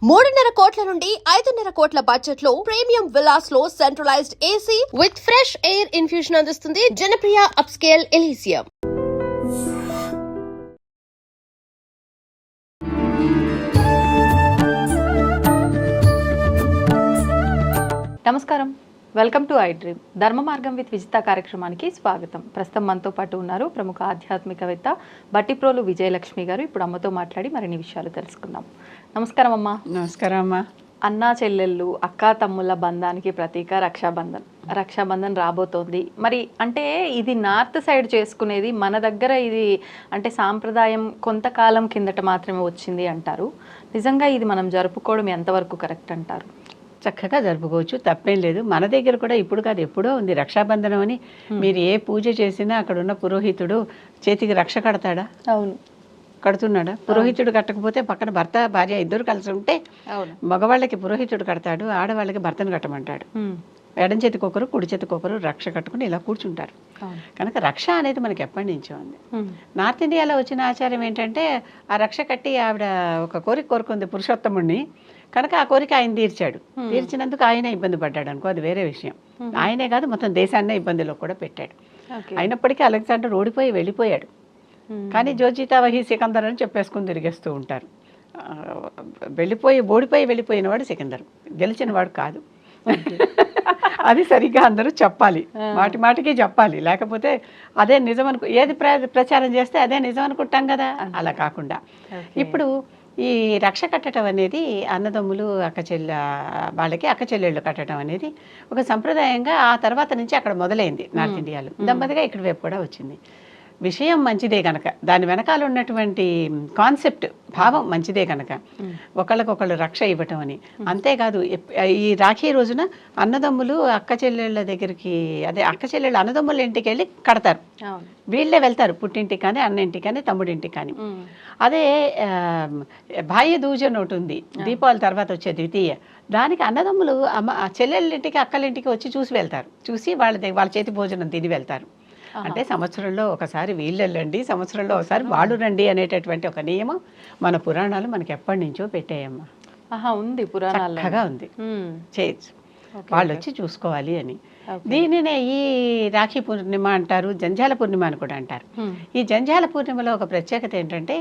3.5 కోట్ల నుండి 5.5 కోట్ల బడ్జెట్ లో ప్రీమియం విల్లాస్ లో centralised AC with fresh air infusion అందిస్తుంది జనప్రియ అప్స్కేల్ ఎలీసియం. నమస్కారం, వెల్కమ్ టు ఐ డ్రీమ్. ధర్మ మార్గం విత్ విజిత కార్యక్రమానికి స్వాగతం. ప్రస్తుతం మనతో పాటు ఉన్నారు ప్రముఖ ఆధ్యాత్మికవేత్త బట్టిప్రోలు విజయలక్ష్మి గారు. ఇప్పుడు అమ్మతో మాట్లాడి మరిన్ని విషయాలు తెలుసుకుందాం. నమస్కారం అమ్మా. నమస్కారం అమ్మా. అన్నా చెల్లెళ్ళు, అక్కా తమ్ముళ్ళ బంధానికి ప్రతీక రక్షాబంధన్. రక్షాబంధన్ రాబోతోంది. మరి అంటే ఇది నార్త్ సైడ్ చేసుకునేది, మన దగ్గర ఇది అంటే సాంప్రదాయం కొంతకాలం కిందట మాత్రమే వచ్చింది అంటారు. నిజంగా ఇది మనం జరుపుకోవడం ఎంతవరకు కరెక్ట్ అంటారు? చక్కగా జరుపుకోవచ్చు, తప్పేం లేదు. మన దగ్గర కూడా ఇప్పుడు కాదు, ఎప్పుడో ఉంది రక్షాబంధనం అని. మీరు ఏ పూజ చేసినా అక్కడ ఉన్న పురోహితుడు చేతికి రక్ష కడతాడా? అవును, కడుతున్నాడా? పురోహితుడు కట్టకపోతే పక్కన భర్త భార్య ఇద్దరు కలిసి ఉంటే మగవాళ్ళకి పురోహితుడు కడతాడు, ఆడవాళ్ళకి భర్తను కట్టమంటాడు. ఎడం చేతికి ఒకరు, కుడి చేతికి ఒకరు రక్ష కట్టుకుని ఇలా కూర్చుంటారు. కనుక రక్ష అనేది మనకి ఎప్పటి నుంచో ఉంది. నార్త్ ఇండియాలో వచ్చిన ఆచారం ఏంటంటే, ఆ రక్ష కట్టి ఆవిడ ఒక కోరిక కోరుకుంది పురుషోత్తముడిని. కనుక ఆ కోరిక ఆయన తీర్చాడు. తీర్చినందుకు ఆయన ఇబ్బంది పడ్డాడు అనుకో, అది వేరే విషయం. ఆయనే కాదు, మొత్తం దేశాన్నే ఇబ్బందిలో కూడా పెట్టాడు. అయినప్పటికీ అలెగ్జాండర్ ఓడిపోయి వెళ్ళిపోయాడు. కానీ జోజితా వహి సికందర్ అని చెప్పేసుకుని తిరిగేస్తూ ఉంటారు. ఓడిపోయి వెళ్ళిపోయిన వాడు సికందర్, గెలిచిన వాడు కాదు. అది సరిగ్గా అందరూ చెప్పాలి, మాటి మాటికి చెప్పాలి. లేకపోతే అదే నిజం ఏది ప్రచారం చేస్తే అదే నిజం అనుకుంటాం కదా, అలా కాకుండా. ఇప్పుడు ఈ రక్ష కట్టడం అనేది అన్నదమ్ములు వాళ్ళకి అక్క చెల్లెళ్ళు కట్టడం అనేది ఒక సంప్రదాయంగా ఆ తర్వాత నుంచి అక్కడ మొదలైంది నార్త్ ఇండియాలో. నెమ్మదిగా ఇక్కడ వైపు కూడా వచ్చింది. విషయం మంచిదే కనుక, దాని వెనకాల ఉన్నటువంటి కాన్సెప్ట్, భావం మంచిదే కనుక ఒకళ్ళకొకళ్ళు రక్ష ఇవ్వటం అని. అంతేకాదు, ఈ రాఖీ రోజున అన్నదమ్ములు అక్క చెల్లెళ్ళ దగ్గరికి, అదే అక్క చెల్లెళ్ళు అన్నదమ్ముల ఇంటికి వెళ్ళి కడతారు. వీళ్ళే వెళ్తారు పుట్టింటికి కానీ, అన్నింటికి కానీ, తమ్ముడింటికి కానీ. అదే బాహ్య దూజన్ ఒకటి ఉంది, దీపావళి తర్వాత వచ్చే ద్వితీయ. దానికి అన్నదమ్ములు చెల్లెళ్ళింటికి అక్కలింటికి వచ్చి చూసి వెళ్తారు. చూసి వాళ్ళ చేతి భోజనం తిని వెళ్తారు. అంటే సంవత్సరంలో ఒకసారి వీళ్ళు వెళ్ళండి, సంవత్సరంలో ఒకసారి వాళ్ళు రండి అనేటటువంటి ఒక నియమం మన పురాణాలు మనకి ఎప్పటి నుంచో పెట్టాయమ్మా. ఉంది, పురాణాలుగా ఉంది, చేయొచ్చు, వాళ్ళు వచ్చి చూసుకోవాలి అని. దీనినే ఈ రాఖీ పూర్ణిమ అంటారు, జంధ్యాల పూర్ణిమ అని కూడా అంటారు. ఈ జంధ్యాల పూర్ణిమలో ఒక ప్రత్యేకత ఏంటంటే,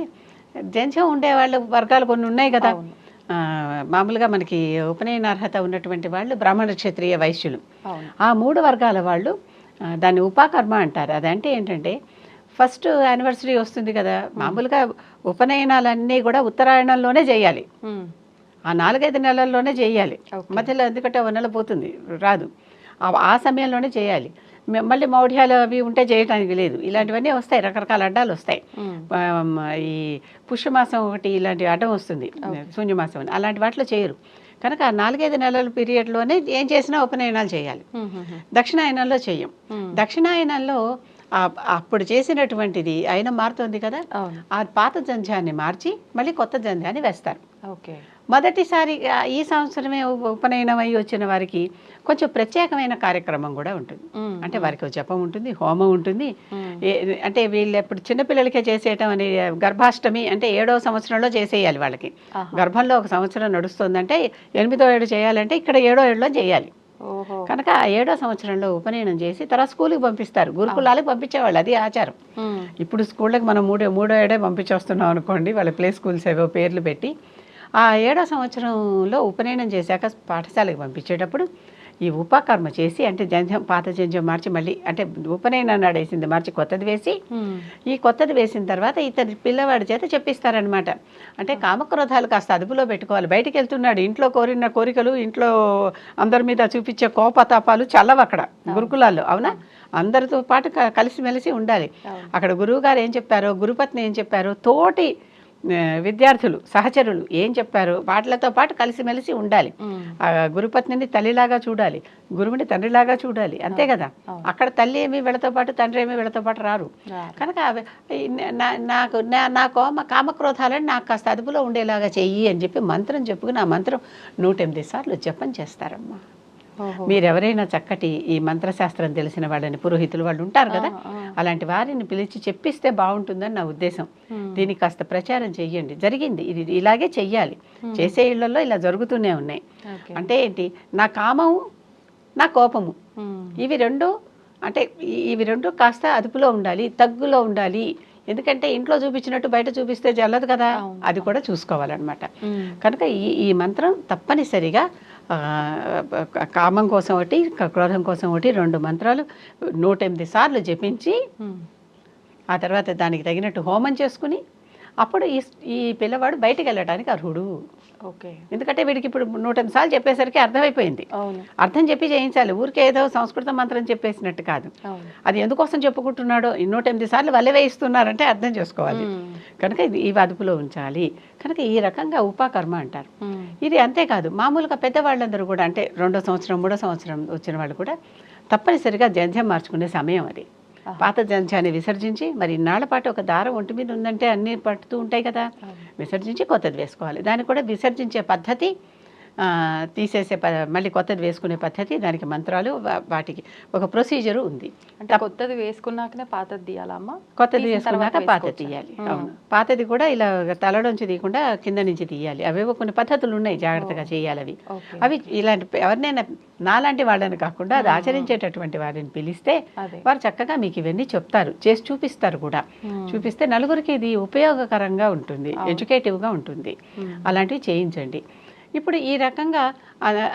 జంధ్యం ఉండే వాళ్ళు వర్గాలు కొన్ని ఉన్నాయి కదా. మామూలుగా మనకి ఉపనయన అర్హత ఉన్నటువంటి వాళ్ళు బ్రాహ్మణ, క్షత్రియ, వైశ్యులు, ఆ 3 వర్గాల వాళ్ళు దాన్ని ఉపాకర్మ అంటారు. అదంటే ఏంటంటే, ఫస్ట్ యానివర్సరీ వస్తుంది కదా, మామూలుగా ఉపనయనాలన్నీ కూడా ఉత్తరాయణంలోనే చేయాలి. ఆ 4-5 నెలల్లోనే చేయాలి. మధ్యలో ఎందుకంటే 1 నెల పోతుంది, రాదు. ఆ సమయంలోనే చేయాలి. మళ్ళీ మౌఢ్యాలు అవి ఉంటే చేయడానికి లేదు. ఇలాంటివన్నీ వస్తాయి, రకరకాల అడ్డాలు వస్తాయి. ఈ పుష్యమాసం ఒకటి ఇలాంటి అడ్డం వస్తుంది, శూన్యమాసం అని. అలాంటి వాటిలో చేయరు. కనుక 4-5 నెలల పీరియడ్లోనే ఏం చేసినా ఉపనయనాలు చేయాలి. దక్షిణాయనంలో చెయ్యం. దక్షిణాయనంలో అప్పుడు చేసినటువంటిది అయినా మారుతుంది కదా, ఆ పాత జంధ్యాన్ని మార్చి మళ్ళీ కొత్త జంధ్యాన్ని వేస్తారు. మొదటిసారి ఈ సంవత్సరమే ఉపనయనం అయ్యి వచ్చిన వారికి కొంచెం ప్రత్యేకమైన కార్యక్రమం కూడా ఉంటుంది. అంటే వారికి జపం ఉంటుంది, హోమం ఉంటుంది. అంటే వీళ్ళు ఎప్పుడు చిన్నపిల్లలకే చేసేయటం అని, గర్భాష్టమి అంటే 7వ సంవత్సరంలో చేసేయాలి వాళ్ళకి. గర్భంలో 1 సంవత్సరం నడుస్తుందంటే 8వ ఏడు చేయాలంటే ఇక్కడ 7వ ఏడులో చేయాలి. కనుక ఆ 7వ సంవత్సరంలో ఉపనయనం చేసి తర్వాత స్కూల్కి పంపిస్తారు. గురుకులాలకు పంపించేవాళ్ళు, అది ఆచారం. ఇప్పుడు స్కూళ్ళకి మనం 3వ ఏడే పంపించేస్తున్నాం అనుకోండి, వాళ్ళ ప్లే స్కూల్స్ ఏవో పేర్లు పెట్టి. ఆ 7వ సంవత్సరంలో ఉపనయనం చేశాక పాఠశాలకు పంపించేటప్పుడు ఈ ఉపాకర్మ చేసి, అంటే జంధ్యం, పాత జంధ్యం మార్చి మళ్ళీ, అంటే ఉపనయనం వేసింది మార్చి కొత్తది వేసి, ఈ కొత్తది వేసిన తర్వాత ఇతని పిల్లవాడి చేత చెప్పిస్తారనమాట. అంటే కామక్రోధాలు కాస్త అదుపులో పెట్టుకోవాలి. బయటికి వెళ్తున్నాడు, ఇంట్లో కోరిన కోరికలు, ఇంట్లో అందరి మీద చూపించే కోపతాపాలు చల్లవు అక్కడ గురుకులాల్లో, అవునా? అందరితో పాటు కలిసిమెలిసి ఉండాలి. అక్కడ గురువు గారు ఏం చెప్పారో, గురుపత్ని ఏం చెప్పారో, తోటి విద్యార్థులు, సహచరులు ఏం చెప్పారో వాటితో పాటు కలిసిమెలిసి ఉండాలి. గురుపత్నిని తల్లిలాగా చూడాలి, గురువుని తండ్రిలాగా చూడాలి, అంతే కదా. అక్కడ తల్లి ఏమి వీళ్ళతో పాటు, తండ్రి ఏమి వీళ్ళతో పాటు రారు. కనుక నాకు నా కామక్రోధాలని నాకు కాస్త అదుపులో ఉండేలాగా చెయ్యి అని చెప్పి మంత్రం చెప్పుకుని ఆ మంత్రం 108 సార్లు జపం చేస్తారమ్మా. మీరు ఎవరైనా చక్కటి ఈ మంత్రశాస్త్రం తెలిసిన వాళ్ళని పురోహితులు వాళ్ళు ఉంటారు కదా, అలాంటి వారిని పిలిచి చెప్పిస్తే బాగుంటుందని నా ఉద్దేశం. దీనికి కాస్త ప్రచారం చెయ్యండి. జరిగింది, ఇది ఇలాగే చెయ్యాలి. చేసే ఇళ్లలో ఇలా జరుగుతూనే ఉన్నాయి. అంటే ఏంటి, నా కామము నా కోపము ఇవి రెండు కాస్త అదుపులో ఉండాలి, తగ్గులో ఉండాలి. ఎందుకంటే ఇంట్లో చూపించినట్టు బయట చూపిస్తే జల్లదు కదా, అది కూడా చూసుకోవాలన్నమాట. కనుక ఈ మంత్రం తప్పనిసరిగా కామం కోసం ఒకటి, క్రోధం కోసం ఒకటి, 2 మంత్రాలు 108 సార్లు జపించి ఆ తర్వాత దానికి తగినట్టు హోమం చేసుకుని అప్పుడు ఈ పిల్లవాడు బయటికి వెళ్ళడానికి అర్హుడు. ఓకే. ఎందుకంటే వీడికి ఇప్పుడు 108 సార్లు చెప్పేసరికి అర్థమైపోయింది. అర్థం చెప్పి చేయించాలి, ఊరికే ఏదో సంస్కృత మంత్రం చెప్పేసినట్టు కాదు. అది ఎందుకోసం చెప్పుకుంటున్నాడో 108 సార్లు వల్లె వేయిస్తున్నారంటే అర్థం చేసుకోవాలి. కనుక ఇవి అదుపులో ఉంచాలి. కనుక ఈ రకంగా ఉపాకర్మ అంటారు. ఇది అంతేకాదు, మామూలుగా పెద్దవాళ్ళందరూ కూడా అంటే 2వ సంవత్సరం 3వ సంవత్సరం వచ్చిన వాళ్ళు కూడా తప్పనిసరిగా జంధ్యం మార్చుకునే సమయం అది. పాత జంధ్యాన్ని విసర్జించి, మరి ఇన్నాళ్ల పాటు ఒక దారం ఒంటి మీద ఉందంటే అన్నీ పట్టుతూ ఉంటాయి కదా, విసర్జించి కొత్తది వేసుకోవాలి. దాన్ని కూడా విసర్జించే పద్ధతి, తీసేసే మళ్ళీ కొత్తది వేసుకునే పద్ధతి, దానికి మంత్రాలు, వాటికి ఒక ప్రొసీజరు ఉంది. అంటే కొత్తది వేసుకున్నాకనే పాతది తీయాలమ్మా? కొత్తది వేసుకున్నాక పాతది తీయాలి. అవును, పాతది కూడా ఇలా తలలోంచి తీయకుండా కింద నుంచి తీయాలి. అవేవో కొన్ని పద్ధతులు ఉన్నాయి, జాగ్రత్తగా చేయాలి. అవి ఇలాంటి ఎవరినైనా నాలాంటి వాళ్ళని కాకుండా అది ఆచరించేటటువంటి వారిని పిలిస్తే వారు చక్కగా మీకు ఇవన్నీ చెప్తారు, చేసి చూపిస్తారు కూడా. చూపిస్తే నలుగురికి ఇది ఉపయోగకరంగా ఉంటుంది, ఎడ్యుకేటివ్గా ఉంటుంది. అలాంటివి చేయించండి. ఇప్పుడు ఈ రకంగా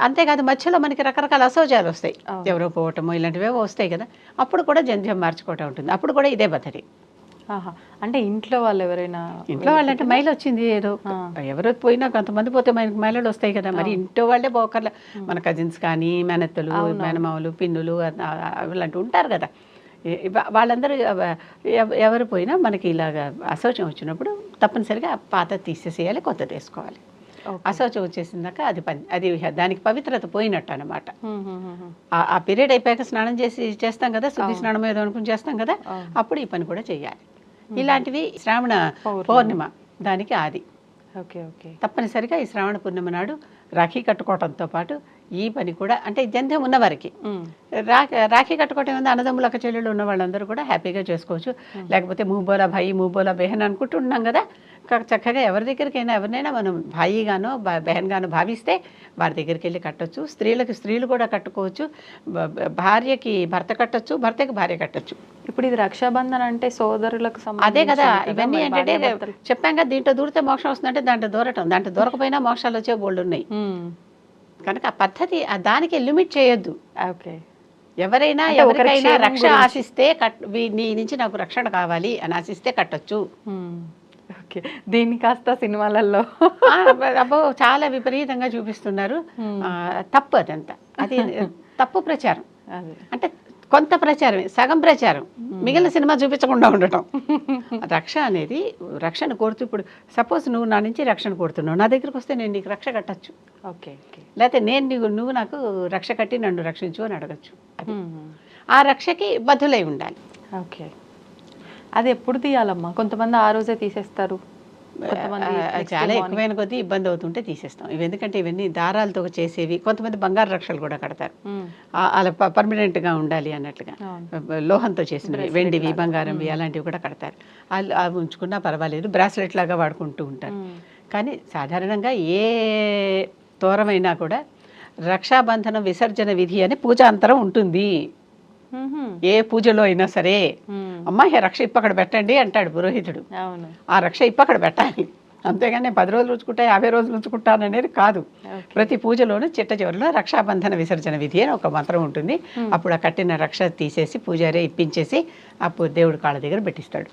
అంతేకాదు, మధ్యలో మనకి రకరకాల అసౌచాలు వస్తాయి, ఎవరో పోవటమో ఇలాంటివేవో వస్తాయి కదా, అప్పుడు కూడా జంధ్యం మార్చుకోవటం ఉంటుంది. అప్పుడు కూడా ఇదే పద్ధతి. అంటే ఇంట్లో వాళ్ళు ఎవరైనా, ఇంట్లో వాళ్ళంటే మైలు వచ్చింది ఏదో, ఎవరో పోయినా కొంతమంది పోతే మనకి మైలలు వస్తాయి కదా, మరి ఇంట్లో వాళ్ళే పోకర్ల, మన కజిన్స్ కానీ మేనత్తలు మేనమావులు పిన్నులు ఇలాంటివి ఉంటారు కదా, వాళ్ళందరూ ఎవరు పోయినా మనకి ఇలాగ అశౌచం వచ్చినప్పుడు తప్పనిసరిగా పాత తీసేసేయాలి, కొత్తది వేసుకోవాలి. అశౌచం వచ్చేసిందాక అది దానికి పవిత్రత పోయినట్టు అనమాట. ఆ పీరియడ్ అయిపోయాక స్నానం చేస్తాం కదా, శుద్ధి స్నానం ఏదో అనుకుని చేస్తాం కదా, అప్పుడు ఈ పని కూడా చేయాలి. ఇలాంటివి శ్రావణ పౌర్ణిమ దానికి ఆది. తప్పనిసరిగా ఈ శ్రావణ పూర్ణిమ నాడు రాఖీ కట్టుకోవడంతో పాటు ఈ పని కూడా, అంటే జంధ్యం ఉన్నవారికి రాఖీ కట్టుకోవటం ఉంది, అన్నదమ్ములు అక్క చెల్లెళ్ళు ఉన్న వాళ్ళందరూ కూడా హ్యాపీగా చేసుకోవచ్చు. లేకపోతే మూబోలా భాయి మూబోలా బెహన్ అనుకుంటున్నాం కదా, చక్కగా ఎవరి దగ్గరికైనా ఎవరినైనా మనం భాయిగానో బెహన్గానో భావిస్తే వారి దగ్గరికి వెళ్ళి కట్టొచ్చు. స్త్రీలు కూడా కట్టుకోవచ్చు, భార్యకి భర్త కట్టొచ్చు, భర్తకి భార్య కట్టొచ్చు. ఇప్పుడు ఇది రక్షాబంధన్ అంటే సోదరులకు అదే కదా, ఇవన్నీ ఏంటంటే చెప్పాం కదా, దీంట్లో దూరితే మోక్షం వస్తుందంటే దాంట్లో దూరటం, దాంట్లో దూరకపోయినా మోక్షాలు వచ్చే బోల్డ్ ఉన్నాయి. కనుక ఆ పద్ధతి దానికి లిమిట్ చేయొద్దు. ఎవరైనా ఎవరికైనా రక్ష ఆశిస్తే నీ నుంచి నాకు రక్షణ కావాలి అని ఆశిస్తే కట్టొచ్చు. దీన్ని కాస్త సినిమాలలో అబ్బో చాలా విపరీతంగా చూపిస్తున్నారు. తప్పు, అదంతా అది తప్పు ప్రచారం. అంటే కొంత ప్రచారమే, సగం ప్రచారం, మిగిలిన సినిమా చూపించకుండా ఉండటం. రక్ష అనేది రక్షణ కోరుతూ, ఇప్పుడు సపోజ్ నువ్వు నా నుంచి రక్షణ కోరుతున్నావు, నా దగ్గరికి వస్తే నేను నీకు రక్ష కట్టచ్చు. లేకపోతే నువ్వు నాకు రక్ష కట్టి నన్ను రక్షించు అని అడగచ్చు. ఆ రక్షకి బద్ధులై ఉండాలి. అది ఎప్పుడు తీయాలమ్మా? కొంతమంది ఆ రోజే తీసేస్తారు, చాలా ఎక్కువైన కొద్దీ ఇబ్బంది అవుతుంటే తీసేస్తాం. ఇవి ఎందుకంటే ఇవన్నీ దారాలతో చేసేవి. కొంతమంది బంగారు రక్షలు కూడా కడతారు, అలా పర్మనెంట్గా ఉండాలి అన్నట్లుగా. లోహంతో చేసినవి, వెండివి బంగారంవి అలాంటివి కూడా కడతారు. అవి ఉంచుకున్నా పర్వాలేదు, బ్రాస్లెట్ లాగా వాడుకుంటూ ఉంటారు. కానీ సాధారణంగా ఏ తోరమైనా కూడా రక్షాబంధనం విసర్జన విధి అని పూజాంతరం ఉంటుంది. ఏ పూజలో అయినా సరే, అమ్మాయి రక్ష ఇప్పక్కడ పెట్టండి అంటాడు పురోహితుడు. ఆ రక్ష ఇప్పక్కడ పెట్టాలి, అంతేగాని 10 రోజులు ఉంచుకుంటా 50 రోజులు ఉంచుకుంటాను అనేది కాదు. ప్రతి పూజలోనూ చిట్ట చివరిలో రక్షాబంధన విసర్జన విధి అని ఒక మంత్రం ఉంటుంది. అప్పుడు ఆ కట్టిన రక్ష తీసేసి పూజారే ఇప్పించేసి అప్పుడు దేవుడి కాళ్ళ దగ్గర పెట్టిస్తాడు.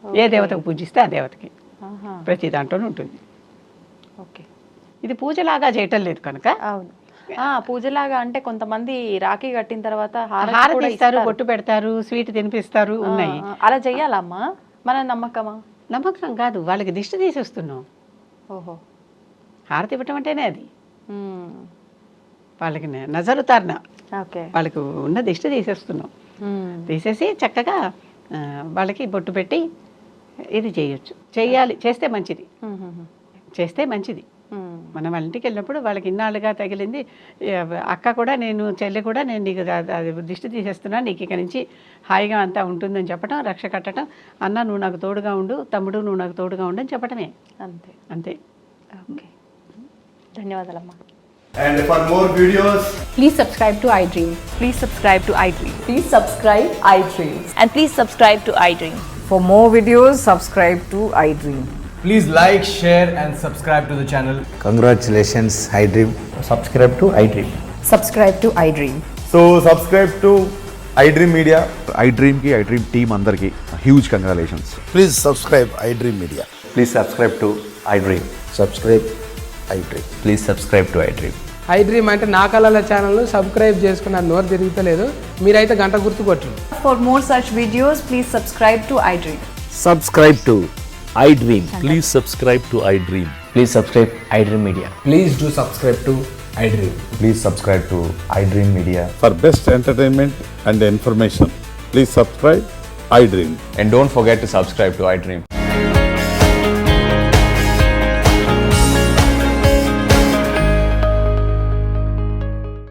ఏ దేవతకు పూజిస్తే ఆ దేవతకి ప్రతి దాంట్లోనూ ఉంటుంది. ఇది పూజలాగా చేయటం లేదు కనుక. పూజలాగా అంటే కొంతమంది రాఖీ కట్టిన తర్వాత హారతి ఇస్తారు, బొట్టు పెడతారు, స్వీట్ తినిపిస్తారు, ఉన్నాయి. అలా చెయ్యాలమ్మా? మన నమ్మకమా? నమ్మకం కాదు, వాళ్ళకి దిష్టి తీసేస్తున్నాం. హారతి ఇవ్వటం అంటేనే అది వాళ్ళకి నజరుతారన, వాళ్ళకు ఉన్న దిష్టి తీసేస్తున్నాం. తీసేసి చక్కగా వాళ్ళకి బొట్టు పెట్టి ఇది చేయొచ్చు. చేయాలి, చేస్తే మంచిది, చేస్తే మంచిది. మనం వాళ్ళ ఇంటికి వెళ్ళినప్పుడు వాళ్ళకి ఇన్నాళ్ళుగా తగిలింది, అక్క కూడా నేను చెల్లి కూడా నేను నీకు అది దిష్టి తీసేస్తున్నాను, నీకు ఇక నుంచి హాయిగా అంతా ఉంటుందని చెప్పడం, రక్ష కట్టడం, అన్న నువ్వు నాకు తోడుగా ఉండు, తమ్ముడు నువ్వు నాకు తోడుగా ఉండు అని చెప్పడమే. అంతే. అంతే. Okay, ధన్యవాదాలమ్మా. And for more videos, Please subscribe to iDream. Please subscribe to iDream. Please subscribe iDream. And please subscribe to iDream. For more videos, subscribe to iDream. please like, share and subscribe to the channel. Congratulations, iDream. Subscribe to iDream. Subscribe to iDream. So subscribe to iDream Media. iDream ki iDream team andarki huge congratulations. Please subscribe iDream Media. Please subscribe to iDream. Subscribe iDream. Please subscribe to iDream. iDream అంటే నా కళల channel subscribe చేసుకున్న నోరు తిరుగుతలేదు, మీరైతే గంట గుర్తు కొట్టండి. For more such videos, please subscribe to iDream. Subscribe to iDream. Please subscribe to iDream. Please subscribe iDream Media. Please do subscribe to iDream. Please subscribe to iDream Media. For best entertainment and information, please subscribe iDream. And don't forget to subscribe to iDream.